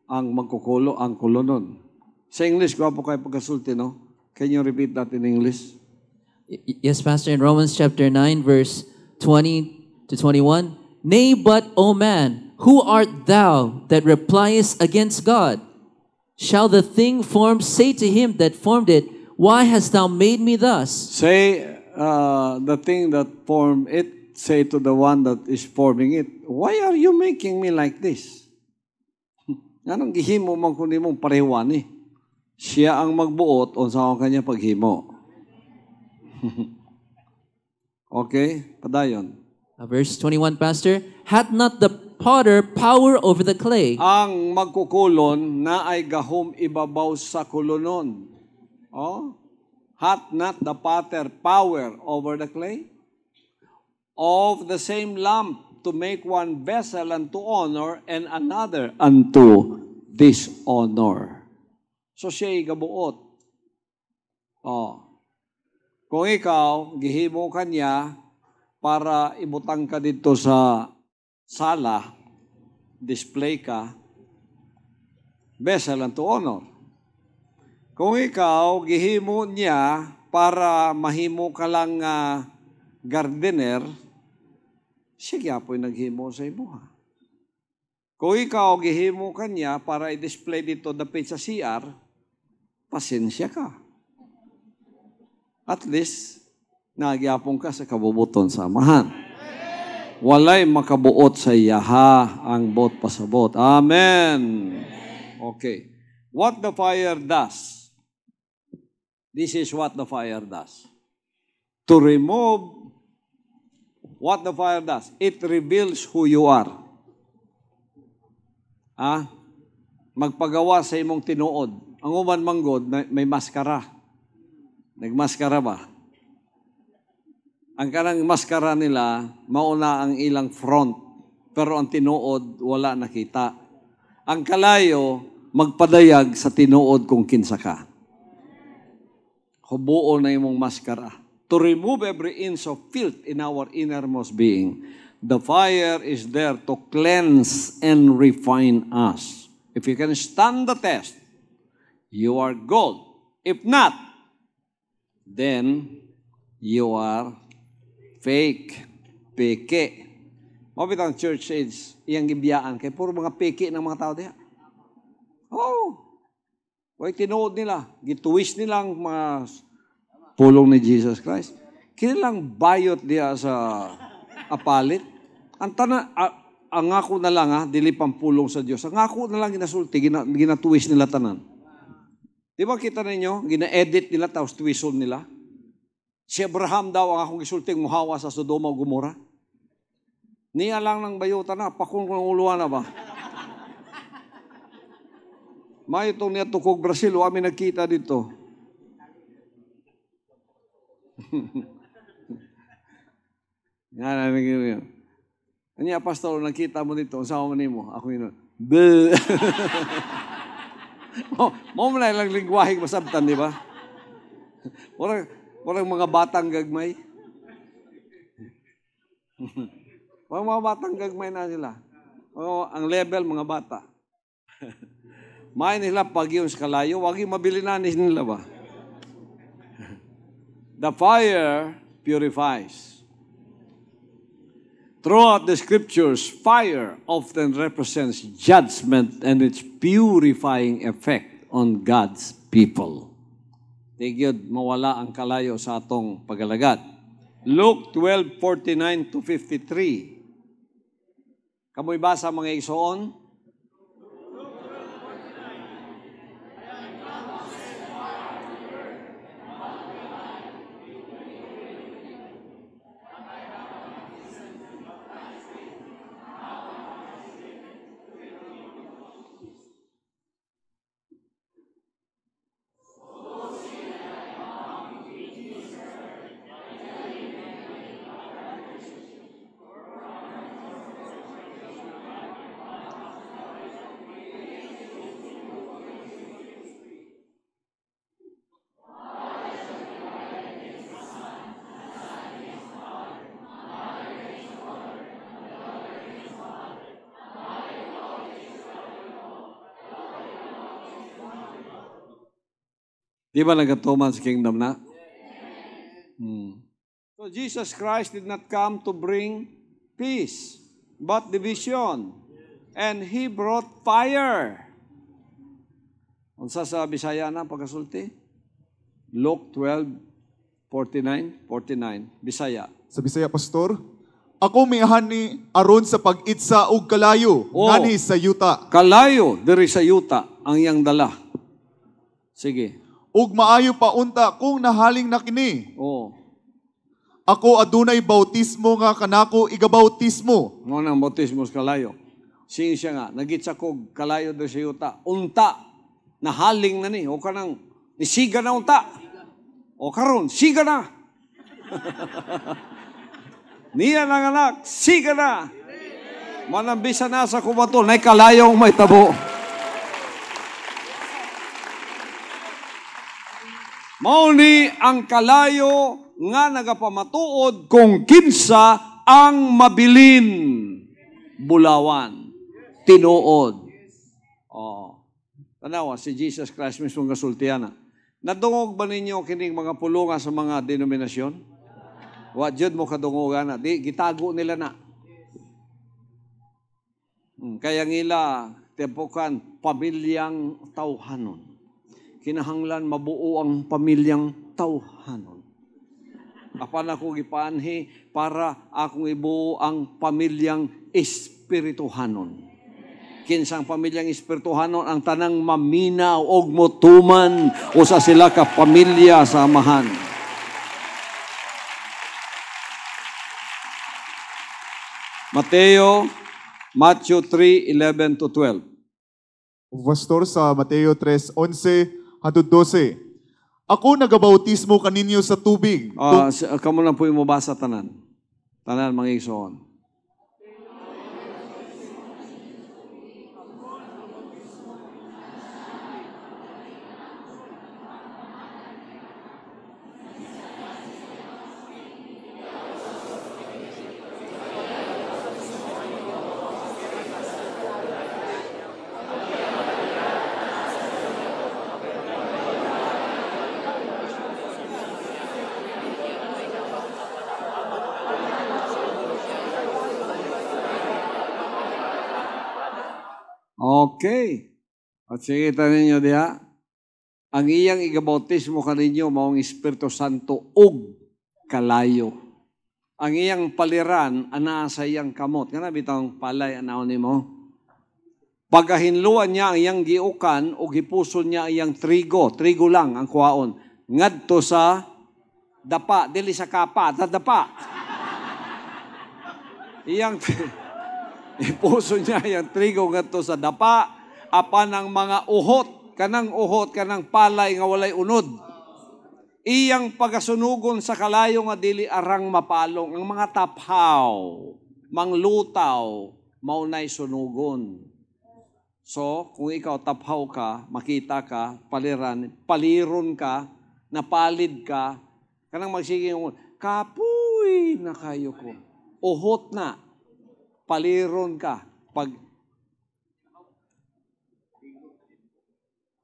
ang magkukulo ang kolonon. Sa English, gwapo kayo pagkasulti, no? Can you repeat that in English? Yes, Pastor, in Romans chapter 9, verse 20 to 21, Nay, but, O man, who art thou that repliest against God? Shall the thing formed say to him that formed it, Why hast thou made me thus? Say, the thing that formed it, say to the one that is forming it, Why are you making me like this? Anong gihimo man kundi mong parewan eh? Siya ang magbuot o sa kanya paghimo. Okay, padayon. Verse 21, Pastor, Hath not the potter power over the clay? Ang magkukulon na ay gahom ibabaw sa kulunon. Hath not the potter power over the clay? Of the same lump to make one vessel unto honor and another unto dishonor. So siya'y gabuot. Kung ikaw, gihimo kanya para ibutang ka dito sa sala, display ka, vessel unto honor. Kung ikaw, gihimo niya para mahimo ka lang gardener, sige apoy naghimo sa imuha. Kung ikaw, gihimo ka niya para i-display dito dapit sa CR, pasensya ka. At least, nagyapon ka sa kabubuton samahan. Walay makabuot sa iyaha ang bot pasabot. Amen. Okay. What the fire does. This is what the fire does. To remove what the fire does. It reveals who you are. Magpagawa sa imong tinuod. Ang uman manggod, may maskara. Nagmaskara ba? Ang kanang maskara nila, mauna ang ilang front, pero ang tinuod, wala nakita. Ang kalayo, magpadayag sa tinuod kung kinsa ka. Hubuo na imong maskara. To remove every inch of filth in our innermost being, the fire is there to cleanse and refine us. If you can stand the test, you are gold. If not, then you are fake, peke. Mabit ang church age, iyang gibiyaan, kay puro mga peke ng mga tao diya. Why tinuod nila? Gituwis nilang mga pulong ni Jesus Christ. Kinilang bayot diya sa apalit. Ang ako na lang dili pampulong sa Diyos. Ang ako na lang ginasulti, ginatuwis nila tanan. Di ba kita ninyo, gina-edit nila, tapos tuwison nila? Si Abraham daw ang akong gisulting muhawa sa Sodoma o Gomora. Niya lang ng bayutan na, pakong uluan na ba? May itong niya tukog Brazil, wami nagkita dito. Yan, yun. Kanya, pastor, nakita mo dito, ang sama mo, ako yun. Mo na ilang lingwahing masabtan, di ba? Walang mga batang gagmay. Walang mga batang gagmay na sila. Ang level, mga bata. May nila pag yun sa kalayo, wag yung mabili nanis nila ba? The fire purifies. Throughout the scriptures, fire often represents judgment and its purifying effect on God's people. Tigid, mawala ang kalayo sa atong pagalagad. Luke 12:49-53. Kamoy basa mga igsoon? Di ba nagatuman sa kingdom na? So Jesus Christ did not come to bring peace, but division. And He brought fire. Unsa sa Bisaya na pagkasulti? Luke 12:49, Bisaya. Sa Bisaya, Pastor, ako miahan ni aron sa pag-itsa og kalayo, ngani sa yuta. Kalayo, diri sa yuta, ang iyang dala. Sige. Ug maayo pa unta kung nahaling na kini. Ako adunay bautismo nga kanako igabautismo. Mo nang bautismo sa kalayo. Sige siya nga, nagitsa ko kalayo do sa yuta. Unta, nahaling na ni. O kanang, nisiga na unta. O karon, siga na. Niya ng anak, siga na. Manambisa na sa kumato, na kalayong may tabo. Mauni ang kalayo nga nagapamatuod kung kinsa ang mabilin. bulawan, tinuod. Oh. Tanawa, si Jesus Christ mismo nga sultiana. Nadungog ba ninyo kining mga pulungan sa mga denominasyon? Wa jud mo kadungogan na. Di, gitago nila na. Kaya ngila, tiyapukan, pamilyang tawhanon. Kinahanglan mabuo ang pamilyang tawhanon. Apan ako gipanhi para akong ibuo ang pamilyang espirituhanon. Kinsang pamilyang espirituhanon ang tanang maminaw og motuman usa sila ka pamilya sa amahan. Matthew 3:11 to 12. Pastor sa Mateo 3:11 hangtod 12. Ako nagabautismo kaninyo sa tubig. Kamo lang po yung mabasa tanan. Tanan mga igsoon. Okay. At sige ninyo diha. Ang iyang igabautismo kaninyo maong Espiritu Santo ug kalayo. Ang iyang paliran ana sa iyang kamot. Kana bitang palay anaon nimo. Pagahinluan niya ang iyang giukan o gipuson niya ang iyang trigo. Trigo lang ang kuhaon. Ngadto sa dapa, dili sa kapa, sa dapa. Iyang ipuso niya yung trigo ngadto sa dapa, apan ang mga uhot, kanang palay nga walay unod. Iyang pagasunugon sa kalayo nga dili arang mapalong, ang mga taphaw, manglutaw, maunay sunugon. So, kung ikaw taphaw ka, makita ka, paliron ka, napalid ka, kanang magsige yung, kapoy na kayo ko. Uhot na. Paliron ka. Pag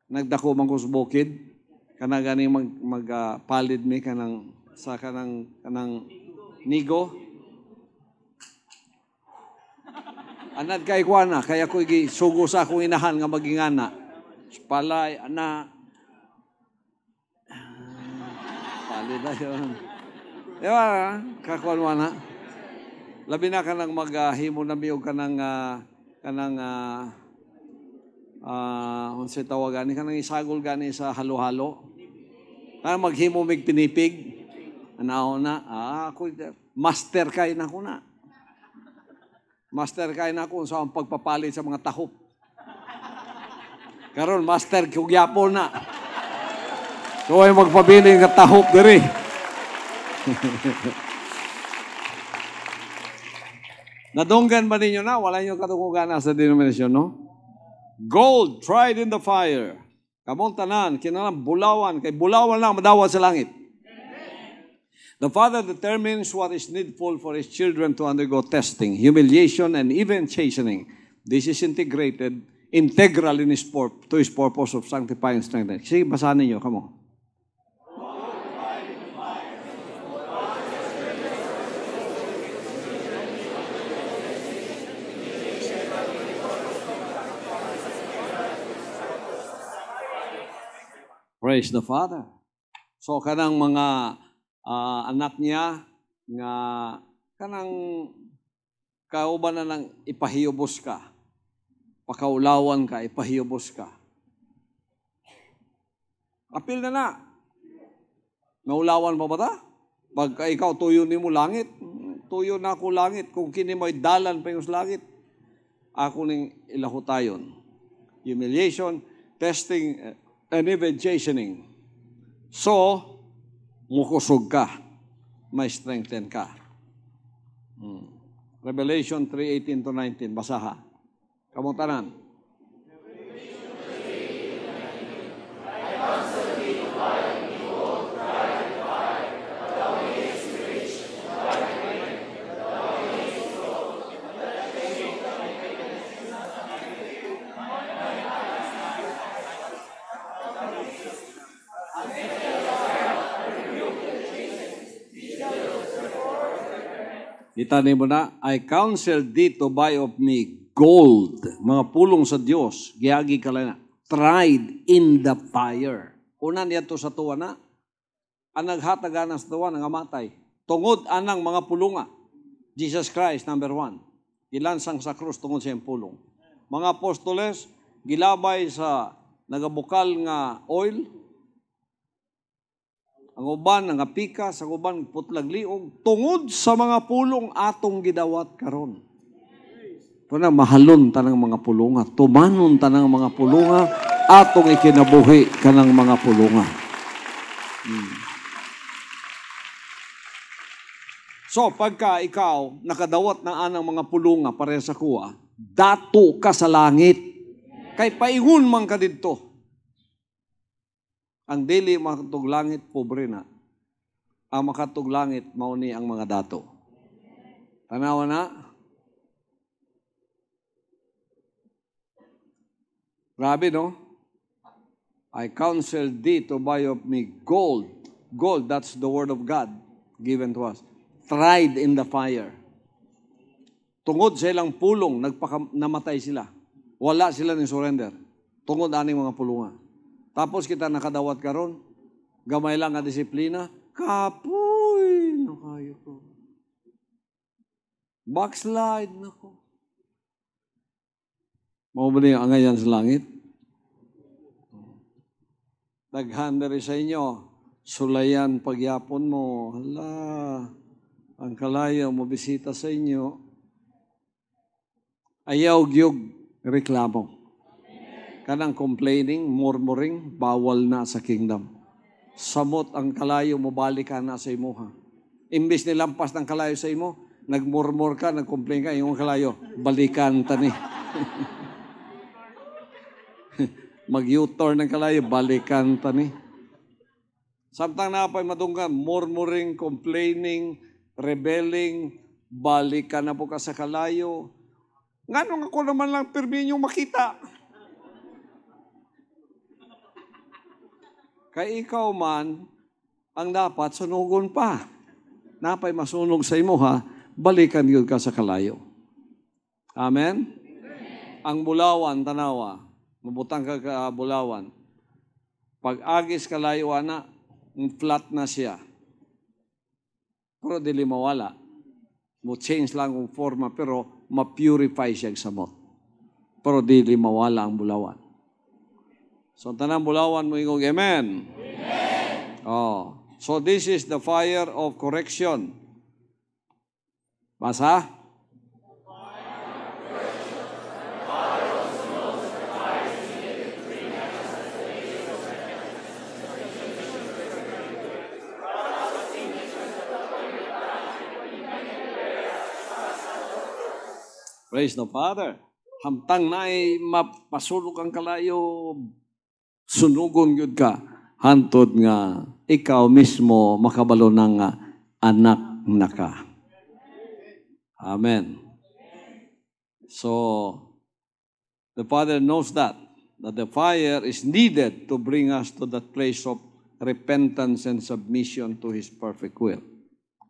nagdako man ko sa bukid, kanang gani magpalid mi kanang sa kanang nigo. Anad kay kuana, kaya ko sugo sa akong inahan nga magingana. Palay, ana. Palid na yun. Diba, kakuan mo na. Labi na ka nang maghimo na miyog ka ng unsay tawag gani ka nang isagol gani sa halo-halo. Para maghimo mig pinipig. Anaw na, ako master kay na ko na. Master kay na ko sa pagpapalit sa mga tahop. Karon master kugyapon na. So ay magpabiling ka tahop diri. Nadunggan ba ninyo na? Wala nyo katungugan na sa denominasyon, no? Gold tried in the fire. Kamong tanan, kinalang bulawan. Kay bulawan lang, madawat sa langit. The Father determines what is needful for His children to undergo testing, humiliation, and even chastening. This is integral in to His purpose of sanctifying and strengthening. Sige, basahan ninyo, kamo. Praise the Father. So, kanang mga anak niya nga kanang kauban na nang ipahiyubos ka. Pakaulawan ka, ipahiyubos ka. Apil na. Naulawan pa ba ta? Pagka ikaw tuyo ni mo langit, tuyo na ako langit. Kung kini mo'y dalan pa yung langit, ako ning ilahutayon. Humiliation, testing, and even chastening. So, mukusog ka. May strengthen ka. Revelation 3:18 to 19. Basaha. Kamong tanan. Itanin mo na, I counsel thee to buy of me gold, mga pulong sa Dios, giagi ka lang na, tried in the fire. Una niya to sa tuwa na, ang naghatagan sa tuwa, nangamatay. Tungod anang mga pulunga. Jesus Christ, number 1. Ilansang sa krus tungod sa iyang pulong. Mga apostoles, gilabay sa nagabukal nga oil, ang uban nga pika, sa uban putlag liog, tungod sa mga pulong atong gidawat karon. Kuna mahalon tanang mga pulunga, tumanon tanang mga pulunga, atong ikinabuhi kanang mga pulunga. So, pagka ikaw nakadawat ng anang mga pulunga para sa kuha, dato ka sa langit. Kay paingon man ka dito. Ang dili makatug langit, pobre na. Ang makatug langit, mauni ang mga dato. Tanawa na? Grabe, no? I counsel thee to buy of me gold. Gold, that's the word of God given to us. Tried in the fire. Tungod sa ilang pulong, namatay sila. Wala sila ni surrender. Tungod aning mga pulunga. Tapos kita nakadawat karon, gamay lang nga disiplina, kapoy, nakayo ko. Backslide na ko. Mau ba niyo angayan sa langit? Daghan diri sa inyo, sulayan pagyapon mo. Hala, ang kalayo mo bisita sa inyo. Ayaw gyud reklamo. Kanang complaining, murmuring, bawal na sa kingdom. Samot ang kalayo mo, balik ka na sa imuha. Imbis nilampas ng kalayo sa imo, nagmurmur ka, nagcomplain ka, yung kalayo, balikan tani. Mag-U-turn ng kalayo, balikan tani. Samtang napay matunggan, murmuring, complaining, rebelling, balikan na po ka sa kalayo. Nganong ako naman lang pirmi nyo makita? Kay ikaw man, ang dapat sunugon pa. Napay masunog sa imo ha, balikan yun ka sa kalayo. Amen? Ang bulawan, tanawa, mabutang ka ka bulawan. Pag agis kalayo na, flat na siya. Pero dili mawala. Mo change lang ang forma, pero ma-purify siya sa mot. Pero dili mawala ang bulawan. So, tanang bulawan mo ingong amen? Amen! Oh. So, this is the fire of correction. Basa? Praise the Father. Hamtang na ay mapasulok ang kalayo, sunugon yun ka, hantod nga, ikaw mismo makabalo ng anak na ka. Amen. So, the Father knows that the fire is needed to bring us to that place of repentance and submission to His perfect will.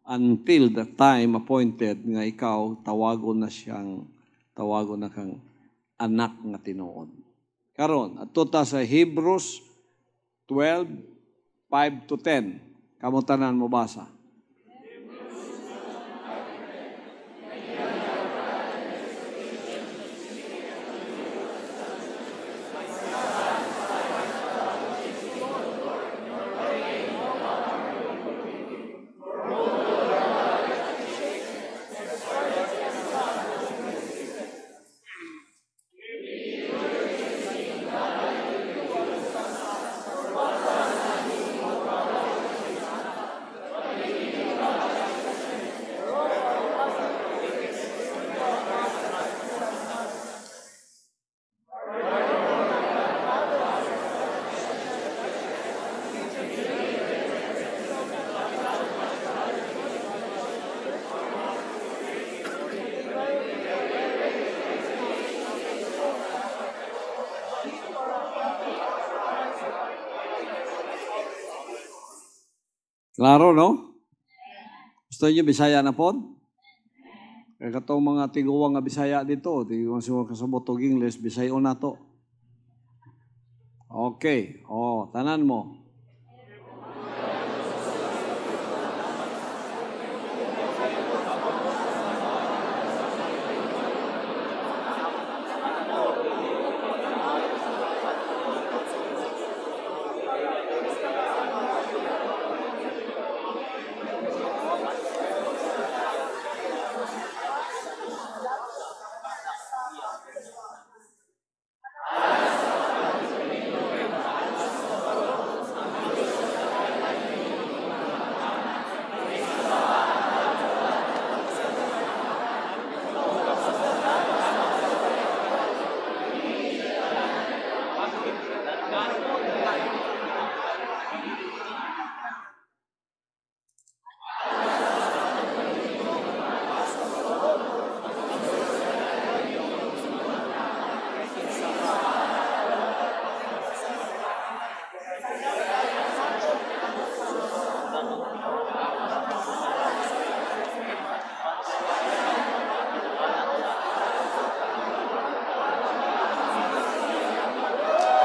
Until the time appointed nga ikaw, tawagon na kang anak nga tinuod. Karon, ato ta sa Hebrews 12:5-10. Kamo tanan mo basa. Klaro, no? Gusto niyo Bisaya na po? Kaya katong mga tiguwang nga Bisaya dito, tiguwang siya kasabot og English, Bisayo na to. Okay, tanan mo.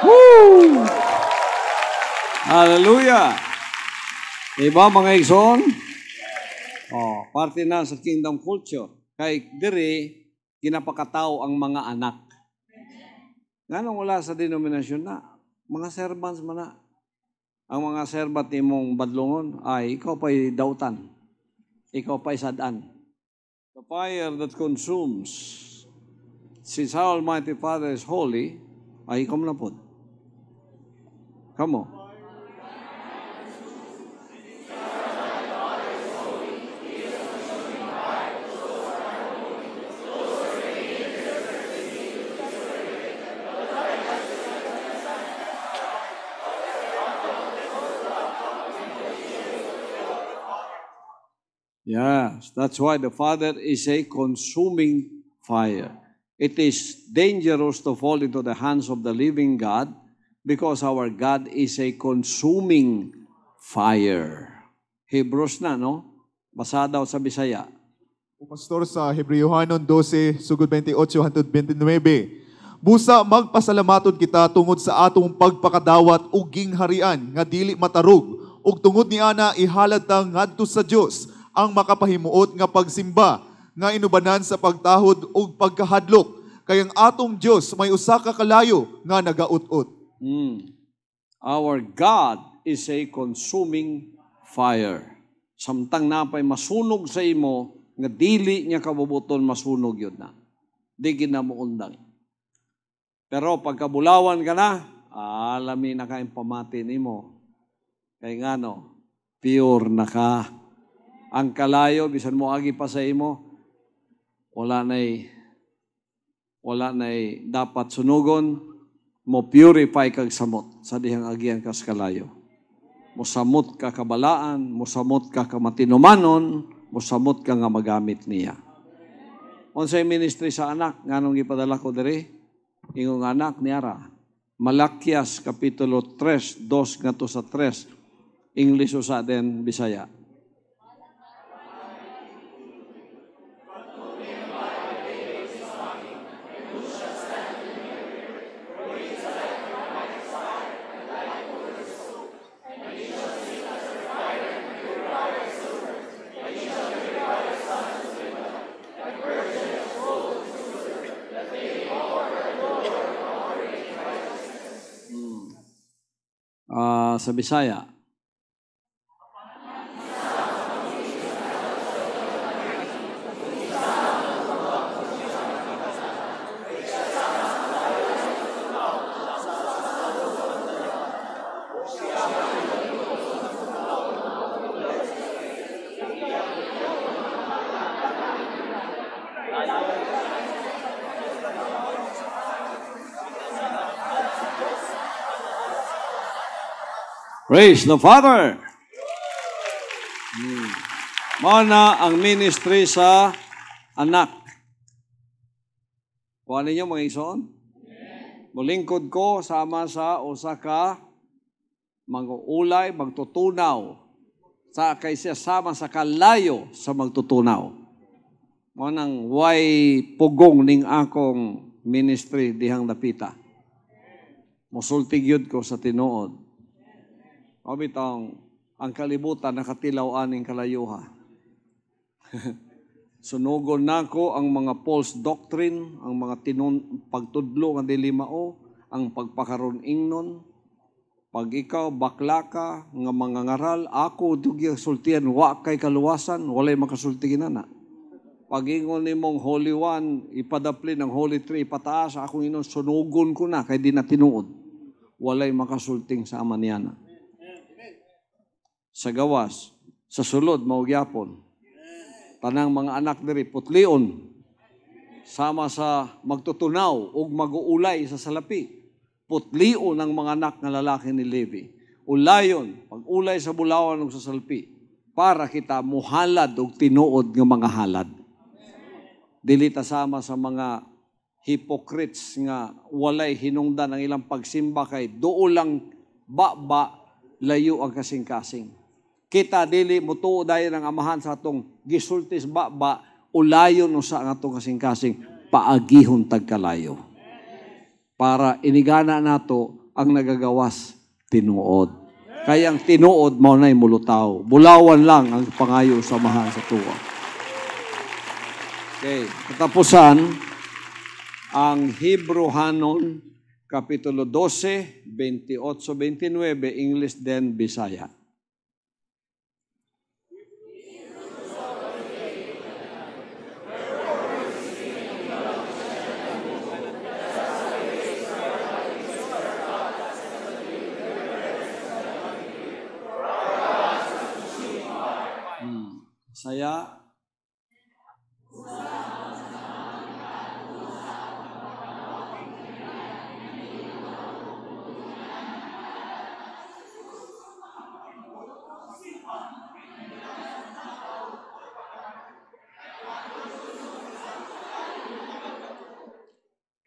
Woo! Hallelujah! Diba mga igsoon? Parte na sa kingdom culture. Kay diri, ginapakatao ang mga anak. Nganong wala sa denominasyon na? Mga servants man na. Ang mga servant ni mong badlongon, ay ikaw pa'y dautan. Ikaw pa'y sadan. The fire that consumes, since our Almighty Father is holy, ay ikaw na po. Come on. Yes, that's why the Father is a consuming fire. It is dangerous to fall into the hands of the living God because our God is a consuming fire. Hebrews na, no? Basa daw sa Bisaya. O pastor sa Hebrewhanon 12, sugod 28 hangtod 29. Busa magpasalamatod kita tungod sa atong pagpakadawat ug gingharian nga dili matarog ug tungod ni ana ihalad ta ngadto sa Dios ang makapahimuot nga pagsimba nga inubanan sa pagtahod ug pagkahadlok kay ang atong Dios may usa ka kalayo nga nagaut-ot. Our God is a consuming fire. Samtang napay masunog sa imo nga dili niya kabubuton masunog yun na. Di ginamuundang. Pero pagkabulawan ka na, alamin na kayong pamati nimo. Kay nga no, pure na ka. Ang kalayo, bisan mo agi pa sa imo, wala na'y dapat sunugon, mo purify kag samot sa dihang agian kas kalayo. Mosamot ka kabalaan, mosamot ka kamatinumanon, mosamot ka nga magamit niya. Unsay ministry sa anak, nganong gipadala ko diri? Ingong anak niara. Malakias kapitulo 3, 2 nga to sa 3. English usa din Bisaya. Sa Bisaya. Praise the Father! Mao na ang ministry sa anak. Kuha ninyo mga igsoon? Mulingkod ko sama sa usa ka mag-uulay, magtutunaw. Sa kaysa sama sa kalayo sa magtutunaw. Mo nang way pugong ning akong ministry dihang dapita. Mosultig yun ko sa tinuod. O bitong, ang kalibutan nakatilaw aning kalayuha. Sunugon nako ang mga false doctrine, ang mga pagtudlo nga dili mao, ang pagpakaron ingnon. Pag ikaw bakla ka nga mga ngaral, ako dugi sultian wa kay kaluwasan, walay makasulti na. Pag ingon nimong Holy One, ipadapli ng Holy Three, ipataas, akong inon, sunugon ko na, kay di na tinuod. Walay makasulting sa aman niya. Sa gawas, sa sulod, maugyapon. Tanang mga anak diri, putlion, sama sa magtutunaw o mag-uulay sa salapi. Putlion ang mga anak na lalaki ni Levi. Ulayon, pag-ulay sa bulawan o sa salapi, para kita muhalad o tinuod ng mga halad. Dili ta sama sa mga hypocrites nga walay hinungdan ang ilang pagsimba kay duolang ba layo ang kasing-kasing. Kita dili mutuo dayon ang amahan sa atong gisultis ba ulayon sa ang atong kasing-kasing paagihon tagkalayo. Para inigana nato ang nagagawas tinuod. Kaya ang tinuod mao nay mulutaw. Bulawan lang ang pangayo sa amahan sa tuwa. Okay, katapusan ang Hebrehanon Kapitulo 12, 28-29, English then Bisaya. Saya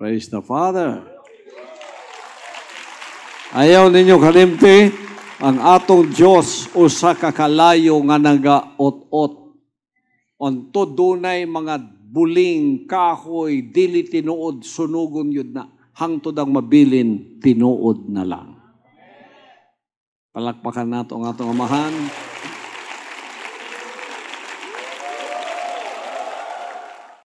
Praise the Father. Ayaw ninyo kalimti, ang atong Diyos usa ka kalayo nga nagaot-ot. Onto dunay mga buling, kahoy, dili tinuod, sunugon yun na. Hangtod ang mabilin, tinuod na lang. Palakpakan nato ang atong amahan.